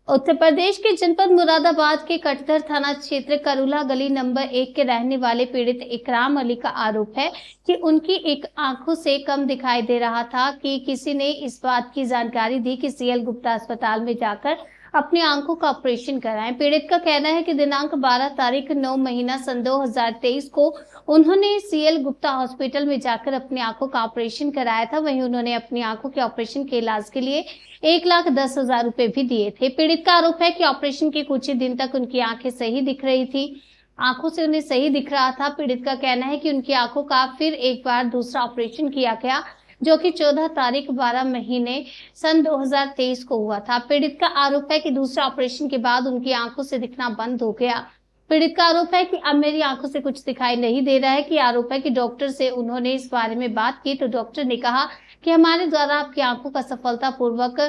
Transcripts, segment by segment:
उत्तर प्रदेश के जनपद मुरादाबाद के कटघर थाना क्षेत्र करूला गली नंबर 1 के रहने वाले पीड़ित इकराम अली का आरोप है कि उनकी एक आंखों से कम दिखाई दे रहा था कि किसी ने इस बात की जानकारी दी कि सीएल गुप्ता अस्पताल में जाकर अपनी आंखों का ऑपरेशन कराएं। पीड़ित का कहना है कि दिनांक 12 तारीख 9 महीना सन 2023 को उन्होंने सीएल गुप्ता हॉस्पिटल में जाकर अपनी आंखों का ऑपरेशन कराया था। वहीं उन्होंने अपनी आंखों के ऑपरेशन के इलाज के लिए 1,10,000 रुपए भी दिए थे। पीड़ित का आरोप है कि ऑपरेशन के कुछ ही दिन तक उनकी आंखें सही दिख रही थी, आंखों से उन्हें सही दिख रहा था। पीड़ित का कहना है कि उनकी आंखों का फिर एक बार दूसरा ऑपरेशन किया गया, जो कि 14 तारीख 12 महीने सन 2023 को हुआ था। पीड़ित का आरोप है कि दूसरे ऑपरेशन के बाद उनकी आंखों से दिखना बंद हो गया। पीड़ित का आरोप है कि अब मेरी आंखों से कुछ दिखाई नहीं दे रहा है। कि आरोप है कि डॉक्टर से उन्होंने इस बारे में बात की तो डॉक्टर ने कहा कि हमारे द्वारा आपकी आंखों का सफलतापूर्वक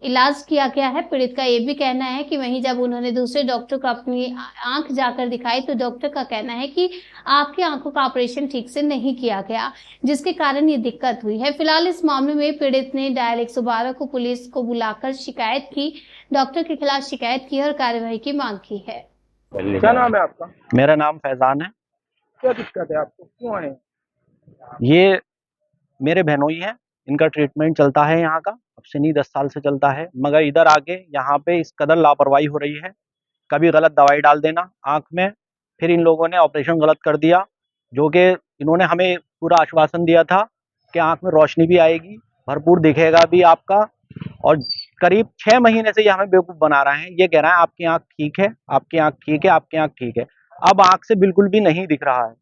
इलाज किया गया है। पीड़ित का ये भी कहना है कि वहीं जब उन्होंने दूसरे डॉक्टर को अपनी आंख जाकर दिखाई तो डॉक्टर का कहना है कि आपकी आंखों का ऑपरेशन ठीक से नहीं किया गया, जिसके कारण ये दिक्कत हुई है। फिलहाल इस मामले में पीड़ित ने डायल 112 को पुलिस को बुलाकर शिकायत की, डॉक्टर के खिलाफ शिकायत की और कार्यवाही की मांग की है। क्या नाम है आपका? मेरा नाम फैजान है। क्या दिक्कत है आपको, क्यों आए? ये मेरे बहनोई हैं, इनका ट्रीटमेंट चलता है यहाँ का, अब से नहीं 10 साल से चलता है। मगर इधर आके यहाँ पे इस कदर लापरवाही हो रही है, कभी गलत दवाई डाल देना आँख में, फिर इन लोगों ने ऑपरेशन गलत कर दिया, जो कि इन्होंने हमें पूरा आश्वासन दिया था कि आँख में रोशनी भी आएगी, भरपूर दिखेगा भी आपका। और करीब 6 महीने से ये हमें बेवकूफ़ बना रहे हैं। ये कह रहा है आपकी आँख ठीक है, आपकी आँख ठीक है, आपकी आँख ठीक है। अब आँख से बिल्कुल भी नहीं दिख रहा है।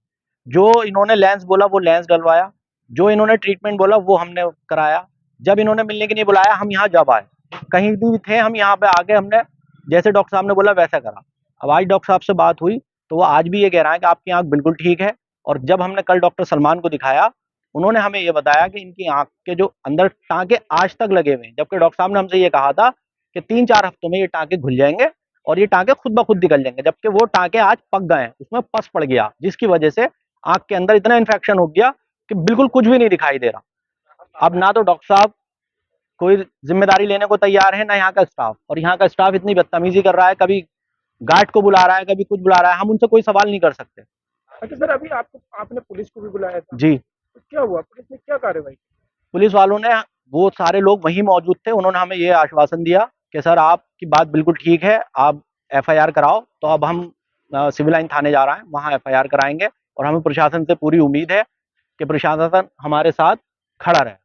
जो इन्होंने लेंस बोला वो लेंस डलवाया, जो इन्होंने ट्रीटमेंट बोला वो हमने कराया। जब इन्होंने मिलने के लिए बुलाया, हम यहाँ जब आए, कहीं भी थे हम यहाँ पे आके हमने जैसे डॉक्टर साहब ने बोला वैसा करा। अब आज डॉक्टर साहब से बात हुई तो वो आज भी ये कह रहा है कि आपकी आँख बिल्कुल ठीक है। और जब हमने कल डॉक्टर सलमान को दिखाया, उन्होंने हमें ये बताया कि इनकी आँख के जो अंदर टाँके आज तक लगे हुए हैं, जबकि डॉक्टर साहब ने हमसे ये कहा था कि 3-4 हफ्तों में ये टाँके घुल जाएंगे और ये टाँके खुद ब खुद निकल जाएंगे, जबकि वो टाँके आज पक गए हैं, उसमें पस पड़ गया, जिसकी वजह से आँख के अंदर इतना इन्फेक्शन हो गया कि बिल्कुल कुछ भी नहीं दिखाई दे रहा। अब ना तो डॉक्टर साहब कोई जिम्मेदारी लेने को तैयार है, ना यहाँ का स्टाफ। और यहाँ का स्टाफ इतनी बदतमीजी कर रहा है, कभी गार्ड को बुला रहा है, कभी कुछ बुला रहा है, हम उनसे कोई सवाल नहीं कर सकते। अच्छा सर, अभी आपने पुलिस को भी बुलाया था? जी। तो क्या हुआ, पुलिस ने क्या कार्रवाई की? पुलिस वालों ने, वो सारे लोग वहीं मौजूद थे, उन्होंने हमें ये आश्वासन दिया कि सर आपकी बात बिल्कुल ठीक है, आप एफआईआर कराओ। तो अब हम सिविल लाइन थाने जा रहे हैं, वहाँ एफआईआर कराएंगे और हमें प्रशासन से पूरी उम्मीद है कि प्रशासन हमारे साथ खड़ा रहे।